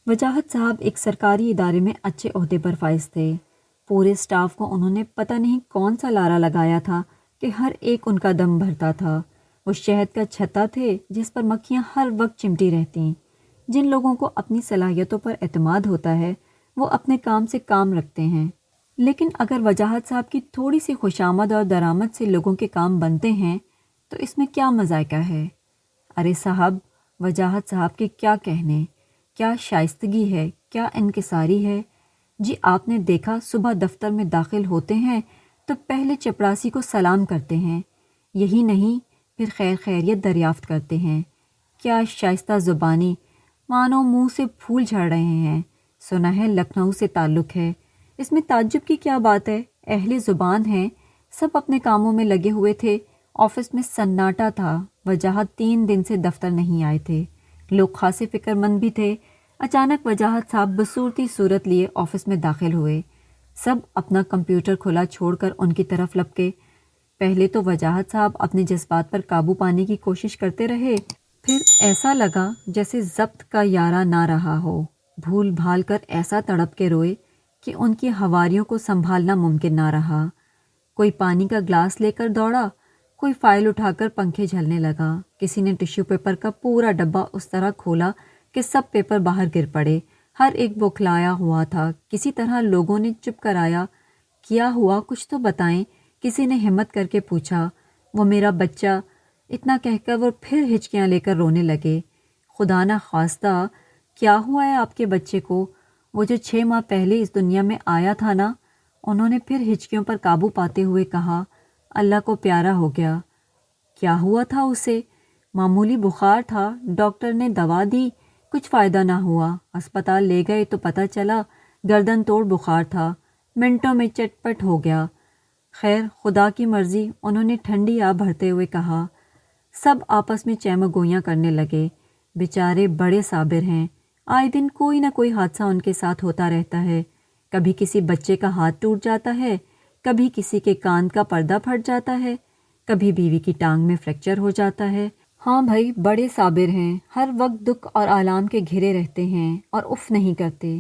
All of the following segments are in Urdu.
وجاہت صاحب ایک سرکاری ادارے میں اچھے عہدے پر فائز تھے۔ پورے سٹاف کو انہوں نے پتہ نہیں کون سا لارا لگایا تھا کہ ہر ایک ان کا دم بھرتا تھا۔ وہ شہد کا چھتا تھے جس پر مکھیاں ہر وقت چمٹی رہتیں۔ جن لوگوں کو اپنی صلاحیتوں پر اعتماد ہوتا ہے وہ اپنے کام سے کام رکھتے ہیں، لیکن اگر وجاہت صاحب کی تھوڑی سی خوشامد اور درآمد سے لوگوں کے کام بنتے ہیں تو اس میں کیا مذائقہ ہے؟ ارے صاحب، وجاہت صاحب کے کیا کہنے، کیا شائستگی ہے، کیا انکساری ہے۔ جی آپ نے دیکھا صبح دفتر میں داخل ہوتے ہیں تو پہلے چپڑاسی کو سلام کرتے ہیں، یہی نہیں پھر خیر خیریت دریافت کرتے ہیں۔ کیا شائستہ زبانی، مانو منہ سے پھول جھڑ رہے ہیں۔ سنا ہے لکھنؤ سے تعلق ہے، اس میں تعجب کی کیا بات ہے؟ اہل زبان ہیں، سب اپنے کاموں میں لگے ہوئے تھے۔ آفس میں سناٹا تھا، وجاہت 3 دن سے دفتر نہیں آئے تھے۔ لوگ خاصے فکر مند بھی تھے۔ اچانک وجاہت صاحب بصورتی صورت لیے آفس میں داخل ہوئے۔ سب اپنا کمپیوٹر کھلا چھوڑ کر ان کی طرف لپکے۔ پہلے تو وجاہت صاحب اپنے جذبات پر قابو پانے کی کوشش کرتے رہے، پھر ایسا لگا جیسے ضبط کا یارہ نہ رہا ہو۔ بھول بھال کر ایسا تڑپ کے روئے کہ ان کی حواریوں کو سنبھالنا ممکن نہ رہا۔ کوئی پانی کا گلاس لے کر دوڑا، کوئی فائل اٹھا کر پنکھے جھلنے لگا، کسی نے ٹیشو پیپر کا پورا ڈبہ اس طرح کھولا کہ سب پیپر باہر گر پڑے۔ ہر ایک بوکھلایا ہوا تھا۔ کسی طرح لوگوں نے چپ کرایا۔ کیا ہوا کچھ تو بتائیں، کسی نے ہمت کر کے پوچھا۔ وہ میرا بچہ، اتنا کہہ کر وہ پھر ہچکیاں لے کر رونے لگے۔ خدا نہ خواستہ کیا ہوا ہے آپ کے بچے کو؟ وہ جو 6 ماہ پہلے اس دنیا میں آیا تھا نا؟ انہوں نے پھر ہچکیوں پر قابو پاتے ہوئے کہا۔ اللہ کو پیارا ہو گیا۔ کیا ہوا تھا اسے؟ معمولی بخار تھا، ڈاکٹر نے دوا دی، کچھ فائدہ نہ ہوا۔ اسپتال لے گئے تو پتہ چلا گردن توڑ بخار تھا، منٹوں میں چٹ پٹ ہو گیا۔ خیر خدا کی مرضی، انہوں نے ٹھنڈی آب بھرتے ہوئے کہا۔ سب آپس میں چیمہ گویاں کرنے لگے۔ بیچارے بڑے صابر ہیں، آئے دن کوئی نہ کوئی حادثہ ان کے ساتھ ہوتا رہتا ہے۔ کبھی کسی بچے کا ہاتھ ٹوٹ جاتا ہے، کبھی کسی کے کان کا پردہ پھٹ جاتا ہے، کبھی بیوی کی ٹانگ میں فریکچر ہو جاتا ہے۔ ہاں بھائی، بڑے صابر ہیں، ہر وقت دکھ اور آلام کے گھرے رہتے ہیں اور اف نہیں کرتے۔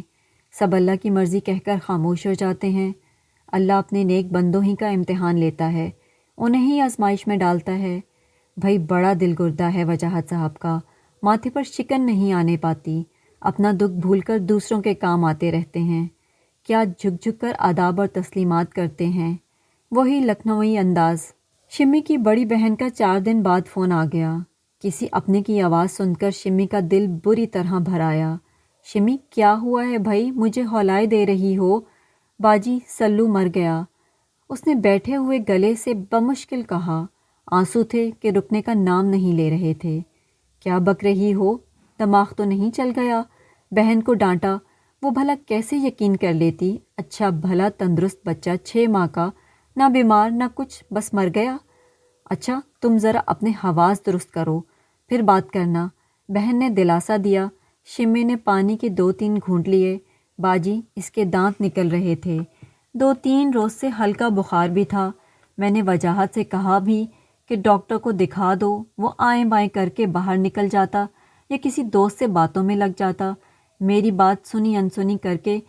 سب اللہ کی مرضی کہہ کر خاموش ہو جاتے ہیں۔ اللہ اپنے نیک بندوں ہی کا امتحان لیتا ہے، انہیں ہی آزمائش میں ڈالتا ہے۔ بھائی بڑا دل گردہ ہے وجاہت صاحب کا، ماتھے پر شکن نہیں آنے پاتی، اپنا دکھ بھول کر دوسروں کے کام آتے رہتے ہیں۔ کیا جھک جھک کر آداب اور تسلیمات کرتے ہیں، وہی لکھنوئی انداز۔ شمی کی بڑی بہن کا 4 دن بعد فون آ گیا۔ کسی اپنے کی آواز سن کر شمی کا دل بری طرح بھر آیا۔ شمی کیا ہوا ہے بھائی، مجھے ہولائے دے رہی ہو؟ باجی سلو مر گیا، اس نے بیٹھے ہوئے گلے سے بمشکل کہا۔ آنسو تھے کہ رکنے کا نام نہیں لے رہے تھے۔ کیا بک رہی ہو، دماغ تو نہیں چل گیا؟ بہن کو ڈانٹا۔ وہ بھلا کیسے یقین کر لیتی؟ اچھا بھلا تندرست بچہ 6 ماہ کا، نہ بیمار نہ کچھ، بس مر گیا۔ اچھا تم ذرا اپنے حواس درست کرو، پھر بات کرنا، بہن نے دلاسا دیا۔ شمی نے پانی کے 2-3 گھونٹ لیے۔ باجی اس کے دانت نکل رہے تھے، 2-3 روز سے ہلکا بخار بھی تھا۔ میں نے وجاہت سے کہا بھی کہ ڈاکٹر کو دکھا دو، وہ آئیں بائیں کر کے باہر نکل جاتا یا کسی دوست سے باتوں میں لگ جاتا، میری بات سنی انسنی کر کے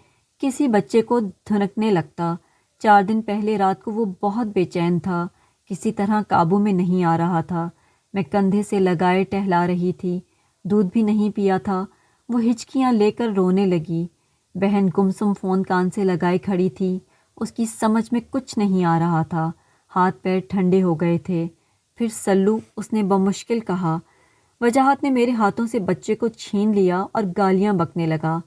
کسی بچے کو دھنکنے لگتا۔ 4 دن پہلے رات کو وہ بہت بے چین تھا، کسی طرح قابو میں نہیں آ رہا تھا۔ میں کندھے سے لگائے ٹہلا رہی تھی، دودھ بھی نہیں پیا تھا۔ وہ ہچکیاں لے کر رونے لگی۔ بہن گمسم فون کان سے لگائے کھڑی تھی، اس کی سمجھ میں کچھ نہیں آ رہا تھا، ہاتھ پیر ٹھنڈے ہو گئے تھے۔ پھر سلو، اس نے بمشکل کہا۔ وجاہت نے میرے ہاتھوں سے بچے کو چھین لیا اور گالیاں بکنے لگا۔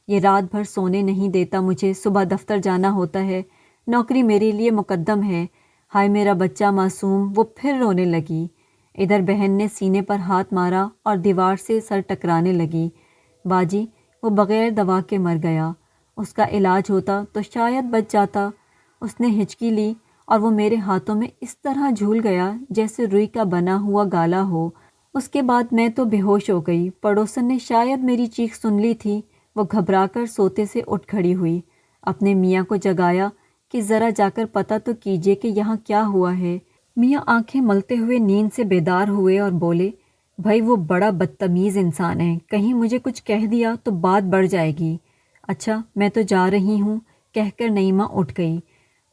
یہ رات بھر سونے نہیں دیتا مجھے، صبح دفتر جانا ہوتا ہے، نوکری میرے لیے مقدم ہے۔ ہائے میرا بچہ معصوم، وہ پھر رونے لگی۔ ادھر بہن نے سینے پر ہاتھ مارا اور دیوار سے سر ٹکرانے لگی۔ باجی وہ بغیر دوا کے مر گیا، اس کا علاج ہوتا تو شاید بچ جاتا۔ اس نے ہچکی لی اور وہ میرے ہاتھوں میں اس طرح جھول گیا جیسے روئی کا بنا ہوا گالا ہو۔ اس کے بعد میں تو بے ہوش ہو گئی۔ پڑوسن نے شاید میری چیخ سن لی تھی، وہ گھبرا کر سوتے سے اٹھ کھڑی ہوئی، اپنے میاں کو جگایا کہ ذرا جا کر پتہ تو کیجیے کہ یہاں کیا ہوا ہے۔ میاں آنکھیں ملتے ہوئے نیند سے بیدار ہوئے اور بولے، بھائی وہ بڑا بدتمیز انسان ہے، کہیں مجھے کچھ کہہ دیا تو بات بڑھ جائے گی۔ اچھا میں تو جا رہی ہوں کہہ کر نعیمہ اٹھ گئی۔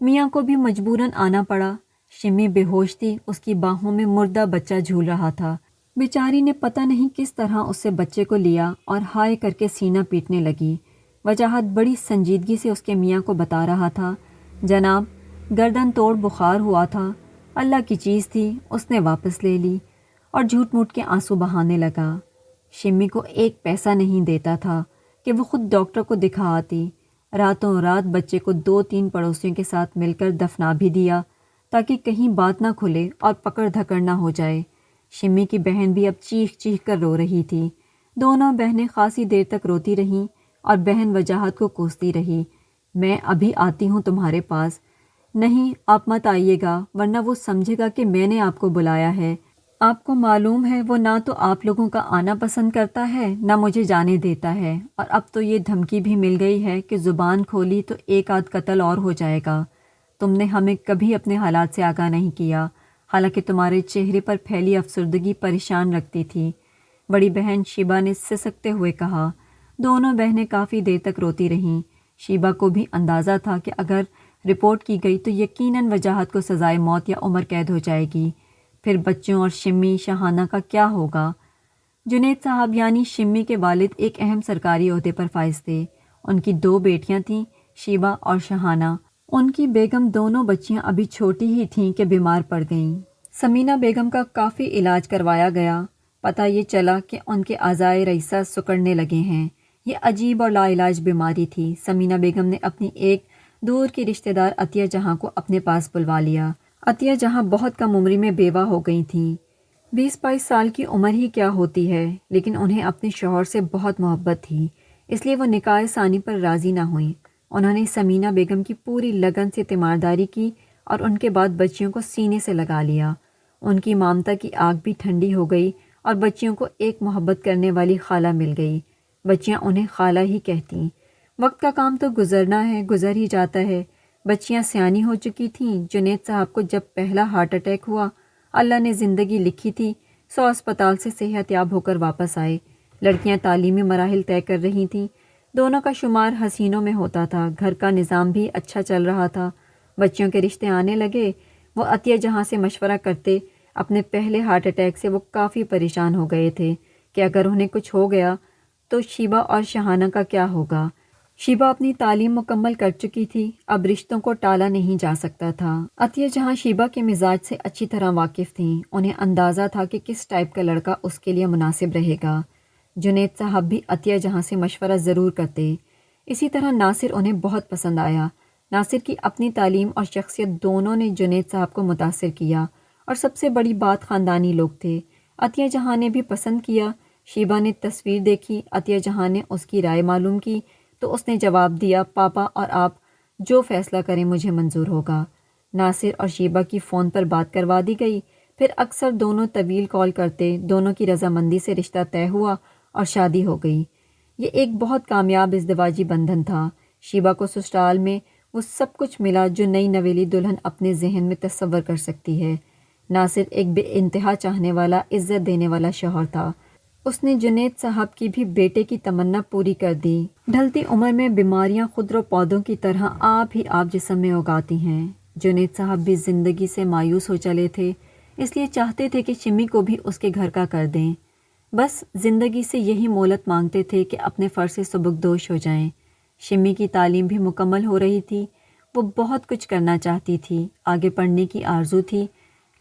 میاں کو بھی مجبوراً آنا پڑا۔ شمی بے ہوش تھی، اس کی باہوں میں مردہ بچہ جھول رہا تھا۔ بیچاری نے پتہ نہیں کس طرح اس سے بچے کو لیا اور ہائے کر کے سینہ پیٹنے لگی۔ وجاہت بڑی سنجیدگی سے اس کے میاں کو بتا رہا تھا، جناب گردن توڑ بخار ہوا تھا، اللہ کی چیز تھی، اس نے واپس لے لی، اور جھوٹ موٹ کے آنسو بہانے لگا۔ شمی کو ایک پیسہ نہیں دیتا تھا کہ وہ خود ڈاکٹر کو دکھا آتی۔ راتوں رات بچے کو 2-3 پڑوسیوں کے ساتھ مل کر دفنا بھی دیا تاکہ کہیں بات نہ کھلے اور پکڑ دھکڑ نہ ہو جائے۔ شمی کی بہن بھی اب چیخ چیخ کر رو رہی تھی۔ دونوں بہنیں خاصی دیر تک روتی رہیں اور بہن وجاہت کو کوستی رہی، میں ابھی آتی ہوں تمہارے پاس۔ نہیں آپ مت آئیے گا ورنہ وہ سمجھے گا کہ میں نے آپ کو بلایا ہے۔ آپ کو معلوم ہے وہ نہ تو آپ لوگوں کا آنا پسند کرتا ہے نہ مجھے جانے دیتا ہے، اور اب تو یہ دھمکی بھی مل گئی ہے کہ زبان کھولی تو ایک آدھ قتل اور ہو جائے گا۔ تم نے ہمیں کبھی اپنے حالات سے آگاہ نہیں کیا، حالانکہ تمہارے چہرے پر پھیلی افسردگی پریشان رکھتی تھی، بڑی بہن شیبا نے سسکتے ہوئے کہا۔ دونوں بہنیں کافی دیر تک روتی رہیں۔ شیبا کو بھی اندازہ تھا کہ اگر رپورٹ کی گئی تو یقیناً وجاہت کو سزائے موت یا عمر قید ہو جائے گی، پھر بچوں اور شمی شہانہ کا کیا ہوگا؟ جنید صاحب یعنی شمی کے والد ایک اہم سرکاری عہدے پر فائز تھے۔ ان کی 2 بیٹیاں تھیں، شیبا اور شہانہ۔ ان کی بیگم دونوں بچیاں ابھی چھوٹی ہی تھیں کہ بیمار پڑ گئیں۔ سمینہ بیگم کا کافی علاج کروایا گیا، پتہ یہ چلا کہ ان کے اعضائے رئیسہ سکڑنے لگے ہیں۔ یہ عجیب اور لا علاج بیماری تھی۔ سمینہ بیگم نے اپنی ایک دور کی رشتہ دار عطیہ جہاں کو اپنے پاس بلوا لیا۔ عطیہ جہاں بہت کم عمری میں بیوہ ہو گئی تھیں۔ 20-22 سال کی عمر ہی کیا ہوتی ہے، لیکن انہیں اپنے شوہر سے بہت محبت تھی، اس لیے وہ نکاح ثانی پر راضی نہ ہوئیں۔ انہوں نے سمینہ بیگم کی پوری لگن سے تیمارداری کی اور ان کے بعد بچیوں کو سینے سے لگا لیا۔ ان کی مامتا کی آگ بھی ٹھنڈی ہو گئی اور بچیوں کو ایک محبت کرنے والی خالہ مل گئی۔ بچیاں انہیں خالہ ہی کہتیں۔ وقت کا کام تو گزرنا ہے، گزر ہی جاتا ہے۔ بچیاں سیانی ہو چکی تھیں۔ جنید صاحب کو جب پہلا ہارٹ اٹیک ہوا، اللہ نے زندگی لکھی تھی 100 اسپتال سے صحت یاب ہو کر واپس آئے۔ لڑکیاں تعلیمی مراحل طے کر رہی تھیں، دونوں کا شمار حسینوں میں ہوتا تھا، گھر کا نظام بھی اچھا چل رہا تھا، بچیوں کے رشتے آنے لگے۔ وہ عطیہ جہاں سے مشورہ کرتے، اپنے پہلے ہارٹ اٹیک سے وہ کافی پریشان ہو گئے تھے کہ اگر انہیں کچھ ہو گیا تو شیبا اور شہانہ کا کیا ہوگا۔ شیبا اپنی تعلیم مکمل کر چکی تھی، اب رشتوں کو ٹالا نہیں جا سکتا تھا۔ عطیہ جہاں شیبا کے مزاج سے اچھی طرح واقف تھیں، انہیں اندازہ تھا کہ کس ٹائپ کا لڑکا اس کے لیے مناسب رہے گا۔ جنید صاحب بھی عطیہ جہاں سے مشورہ ضرور کرتے۔ اسی طرح ناصر انہیں بہت پسند آیا۔ ناصر کی اپنی تعلیم اور شخصیت دونوں نے جنید صاحب کو متاثر کیا، اور سب سے بڑی بات خاندانی لوگ تھے۔ عطیہ جہاں نے بھی پسند کیا۔ شیبا نے تصویر دیکھی، عطیہ جہاں نے اس کی رائے معلوم کی تو اس نے جواب دیا، پاپا اور آپ جو فیصلہ کریں مجھے منظور ہوگا۔ ناصر اور شیبا کی فون پر بات کروا دی گئی، پھر اکثر دونوں طویل کال کرتے، دونوں کی رضامندی سے رشتہ طے ہوا اور شادی ہو گئی۔ یہ ایک بہت کامیاب ازدواجی بندھن تھا۔ شیبا کو سسرال میں وہ سب کچھ ملا جو نئی نویلی دلہن اپنے ذہن میں تصور کر سکتی ہے۔ ناصر ایک بے انتہا چاہنے والا، عزت دینے والا شوہر تھا۔ اس نے جنید صاحب کی بھی بیٹے کی تمنا پوری کر دی۔ ڈھلتی عمر میں بیماریاں خضر و پودوں کی طرح آپ ہی آپ جسم میں اگاتی ہیں۔ جنید صاحب بھی زندگی سے مایوس ہو چلے تھے، اس لیے چاہتے تھے کہ شمی کو بھی اس کے گھر کا کر دیں۔ بس زندگی سے یہی مہلت مانگتے تھے کہ اپنے فرض سے سبکدوش ہو جائیں۔ شمی کی تعلیم بھی مکمل ہو رہی تھی، وہ بہت کچھ کرنا چاہتی تھی، آگے پڑھنے کی آرزو تھی،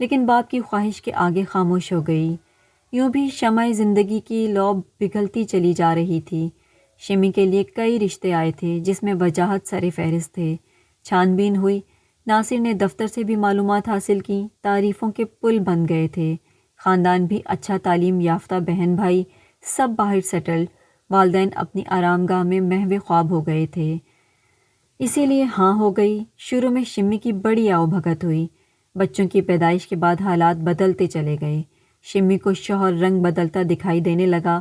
لیکن باپ کی خواہش کے آگے خاموش ہو گئی۔ یوں بھی شمع زندگی کی لو پگھلتی چلی جا رہی تھی۔ شمی کے لیے کئی رشتے آئے تھے جس میں وجاہت سر فہرست تھے۔ چھان بین ہوئی، ناصر نے دفتر سے بھی معلومات حاصل کی، تعریفوں کے پل بن گئے تھے۔ خاندان بھی اچھا، تعلیم یافتہ بہن بھائی سب باہر سیٹلڈ، والدین اپنی آرام گاہ میں محو خواب ہو گئے تھے، اسی لیے ہاں ہو گئی۔ شروع میں شمی کی بڑی آؤ بھگت ہوئی، بچوں کی پیدائش کے بعد حالات بدلتے چلے گئے۔ شمی کو شوہر رنگ بدلتا دکھائی دینے لگا،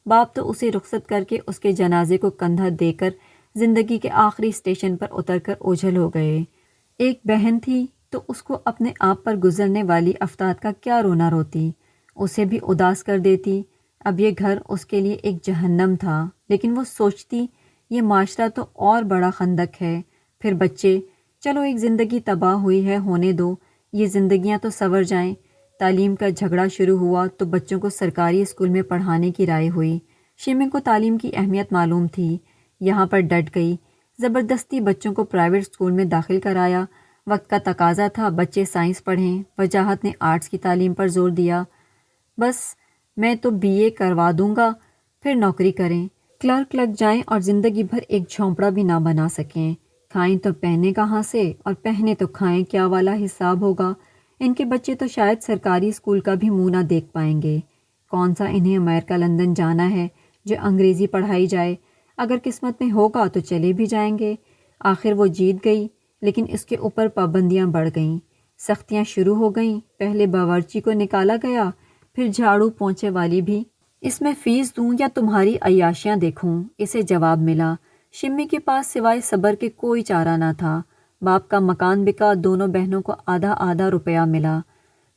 باپ تو اسے رخصت کر کے اس کے جنازے کو کندھا دے کر زندگی کے آخری اسٹیشن پر اتر کر اوجھل ہو گئے۔ ایک بہن تھی تو اس کو اپنے آپ پر گزرنے والی افتاد کا کیا رونا روتی، اسے بھی اداس کر دیتی۔ اب یہ گھر اس کے لیے ایک جہنم تھا، لیکن وہ سوچتی یہ معاشرہ تو اور بڑا خندق ہے۔ پھر بچے، چلو ایک زندگی تباہ ہوئی ہے، ہونے دو، یہ زندگیاں تو سنور جائیں۔ تعلیم کا جھگڑا شروع ہوا تو بچوں کو سرکاری اسکول میں پڑھانے کی رائے ہوئی۔ شمی کو تعلیم کی اہمیت معلوم تھی، یہاں پر ڈٹ گئی۔ زبردستی بچوں کو پرائیویٹ اسکول میں داخل کرایا۔ وقت کا تقاضا تھا بچے سائنس پڑھیں، وجاہت نے آرٹس کی تعلیم پر زور دیا۔ بس میں تو بی اے کروا دوں گا، پھر نوکری کریں، کلرک لگ جائیں اور زندگی بھر ایک جھونپڑا بھی نہ بنا سکیں۔ کھائیں تو پہنے کہاں سے، اور پہنے تو کھائیں کیا والا حساب ہوگا۔ ان کے بچے تو شاید سرکاری اسکول کا بھی منہ نہ دیکھ پائیں گے۔ کون سا انہیں امریکہ لندن جانا ہے جو انگریزی پڑھائی جائے، اگر قسمت میں ہوگا تو چلے بھی جائیں گے۔ آخر وہ جیت گئی، لیکن اس کے اوپر پابندیاں بڑھ گئیں، سختیاں شروع ہو گئیں۔ پہلے باورچی کو نکالا گیا، پھر جھاڑو پونچھے والی بھی۔ اس میں فیس دوں یا تمہاری عیاشیاں دیکھوں، اسے جواب ملا۔ شمی کے پاس سوائے صبر کے کوئی چارہ نہ تھا۔ باپ کا مکان بکا، دونوں بہنوں کو آدھا آدھا روپیہ ملا۔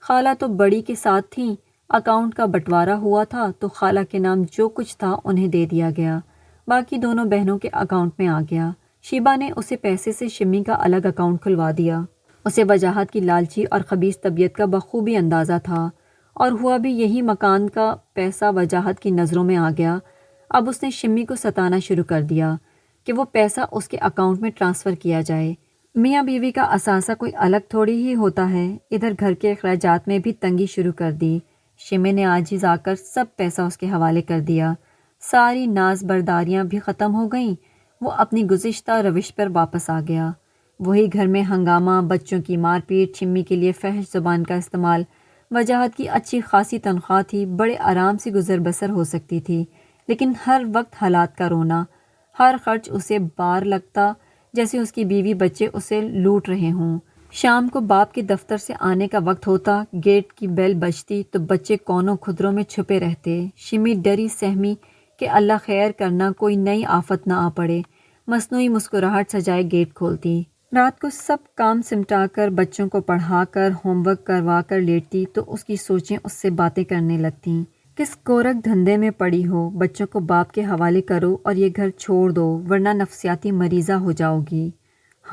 خالہ تو بڑی کے ساتھ تھیں، اکاؤنٹ کا بٹوارا ہوا تھا تو خالہ کے نام جو کچھ تھا انہیں دے دیا گیا، باقی دونوں بہنوں کے اکاؤنٹ میں آ گیا۔ شیبا نے اسے پیسے سے شمی کا الگ اکاؤنٹ کھلوا دیا۔ اسے وجاہت کی لالچی اور خبیث طبیعت کا بخوبی اندازہ تھا، اور ہوا بھی یہی۔ مکان کا پیسہ وجاہت کی نظروں میں آ گیا۔ اب اس نے شمی کو ستانا شروع کر دیا کہ وہ پیسہ اس کے اکاؤنٹ میں ٹرانسفر کیا جائے۔ میاں بیوی کا اثاثہ کوئی الگ تھوڑی ہی ہوتا ہے۔ ادھر گھر کے اخراجات میں بھی تنگی شروع کر دی۔ شمی نے عاجز آ کر سب پیسہ اس کے حوالے کر دیا۔ ساری ناز برداریاں بھی ختم ہو گئیں۔ وہ اپنی گزشتہ روش پر واپس آ گیا۔ وہی گھر میں ہنگامہ، بچوں کی مار پیٹ، شمی کے لیے فحش زبان کا استعمال۔ وجاہت کی اچھی خاصی تنخواہ تھی، بڑے آرام سے گزر بسر ہو سکتی تھی، لیکن ہر وقت حالات کا رونا۔ ہر خرچ اسے بار لگتا، جیسے اس کی بیوی بچے اسے لوٹ رہے ہوں۔ شام کو باپ کے دفتر سے آنے کا وقت ہوتا، گیٹ کی بیل بجتی تو بچے کونوں کھدروں میں چھپے رہتے۔ شمی ڈری سہمی کہ اللہ خیر کرنا کوئی نئی آفت نہ آ پڑے، مصنوعی مسکراہٹ سجائے گیٹ کھولتی۔ رات کو سب کام سمٹا کر، بچوں کو پڑھا کر، ہوم ورک کروا کر لیٹتی تو اس کی سوچیں اس سے باتیں کرنے لگتیں۔ کس گورکھ دھندے میں پڑی ہو، بچوں کو باپ کے حوالے کرو اور یہ گھر چھوڑ دو ورنہ نفسیاتی مریضہ ہو جاؤ گی۔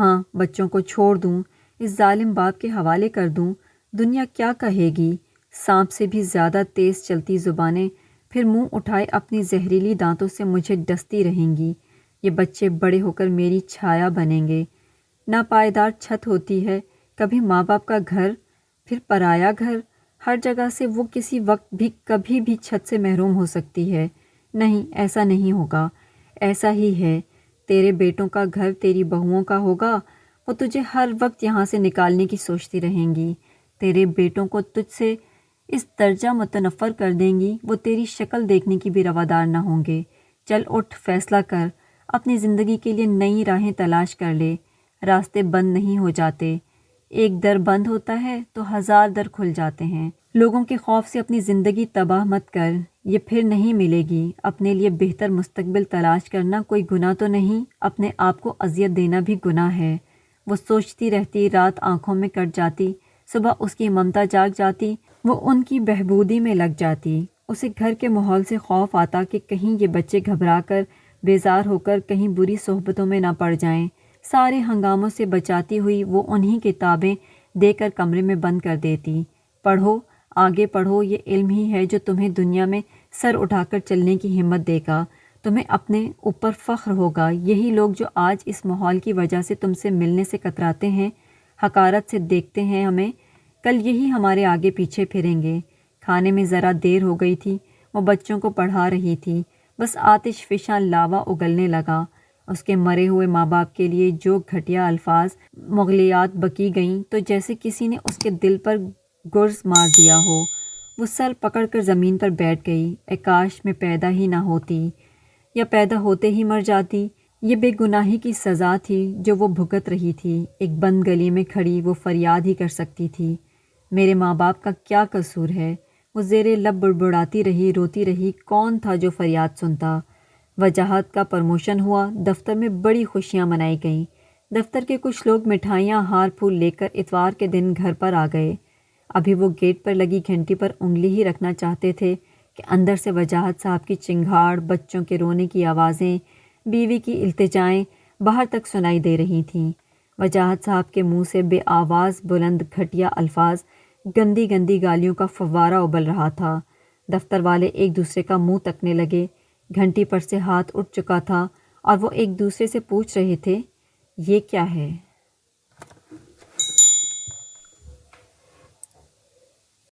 ہاں، بچوں کو چھوڑ دوں، اس ظالم باپ کے حوالے کر دوں، دنیا کیا کہے گی؟ سانپ سے بھی زیادہ تیز چلتی زبانیں پھر منہ اٹھائے اپنی زہریلی دانتوں سے مجھے ڈستی رہیں گی۔ یہ بچے بڑے ہو کر میری چھایا بنیں گے۔ ناپائیدار چھت ہوتی ہے، کبھی ماں باپ کا گھر، پھر پرایا گھر، ہر جگہ سے وہ کسی وقت بھی کبھی بھی چھت سے محروم ہو سکتی ہے۔ نہیں، ایسا نہیں ہوگا، ایسا ہی ہے۔ تیرے بیٹوں کا گھر تیری بہوؤں کا ہوگا، وہ تجھے ہر وقت یہاں سے نکالنے کی سوچتی رہیں گی۔ تیرے بیٹوں کو تجھ سے اس درجہ متنفر کر دیں گی، وہ تیری شکل دیکھنے کی بھی روادار نہ ہوں گے۔ چل اٹھ، فیصلہ کر، اپنی زندگی کے لیے نئی راہیں تلاش کر لے۔ راستے بند نہیں ہو جاتے، ایک در بند ہوتا ہے تو ہزار در کھل جاتے ہیں۔ لوگوں کے خوف سے اپنی زندگی تباہ مت کر، یہ پھر نہیں ملے گی۔ اپنے لیے بہتر مستقبل تلاش کرنا کوئی گناہ تو نہیں، اپنے آپ کو اذیت دینا بھی گناہ ہے۔ وہ سوچتی رہتی، رات آنکھوں میں کٹ جاتی، صبح اس کی ممتا جاگ جاتی، وہ ان کی بہبودی میں لگ جاتی۔ اسے گھر کے ماحول سے خوف آتا کہ کہیں یہ بچے گھبرا کر، بیزار ہو کر کہیں بری صحبتوں میں نہ پڑ جائیں۔ سارے ہنگاموں سے بچاتی ہوئی وہ انہی کتابیں دے کر کمرے میں بند کر دیتی۔ پڑھو، آگے پڑھو، یہ علم ہی ہے جو تمہیں دنیا میں سر اٹھا کر چلنے کی ہمت دے گا، تمہیں اپنے اوپر فخر ہوگا۔ یہی لوگ جو آج اس ماحول کی وجہ سے تم سے ملنے سے کتراتے ہیں، حقارت سے دیکھتے ہیں ہمیں، کل یہی ہمارے آگے پیچھے پھریں گے۔ کھانے میں ذرا دیر ہو گئی تھی، وہ بچوں کو پڑھا رہی تھی، بس آتش فشاں لاوا اگلنے لگا۔ اس کے مرے ہوئے ماں باپ کے لیے جو گھٹیا الفاظ مغلیات بکی گئیں تو جیسے کسی نے اس کے دل پر گرز مار دیا ہو۔ وہ سر پکڑ کر زمین پر بیٹھ گئی۔ اے کاش میں پیدا ہی نہ ہوتی، یا پیدا ہوتے ہی مر جاتی۔ یہ بے گناہی کی سزا تھی جو وہ بھگت رہی تھی۔ ایک بند گلی میں کھڑی وہ فریاد ہی کر سکتی تھی، میرے ماں باپ کا کیا قصور ہے؟ وہ زیر لب بڑبڑاتی رہی، روتی رہی، کون تھا جو فریاد سنتا؟ وجاہت کا پروموشن ہوا، دفتر میں بڑی خوشیاں منائی گئیں۔ دفتر کے کچھ لوگ مٹھائیاں، ہار پھول لے کر اتوار کے دن گھر پر آ گئے۔ ابھی وہ گیٹ پر لگی گھنٹی پر انگلی ہی رکھنا چاہتے تھے کہ اندر سے وجاہت صاحب کی چنگھاڑ، بچوں کے رونے کی آوازیں، بیوی کی التجائیں باہر تک سنائی دے رہی تھیں۔ وجاہت صاحب کے منہ سے بے آواز بلند گھٹیا الفاظ، گندی گندی گالیوں کا فوارہ ابل رہا تھا۔ دفتر والے ایک دوسرے کا منہ تکنے لگے۔ گھنٹی پر سے ہاتھ اٹھ چکا تھا اور وہ ایک دوسرے سے پوچھ رہے تھے، یہ کیا ہے؟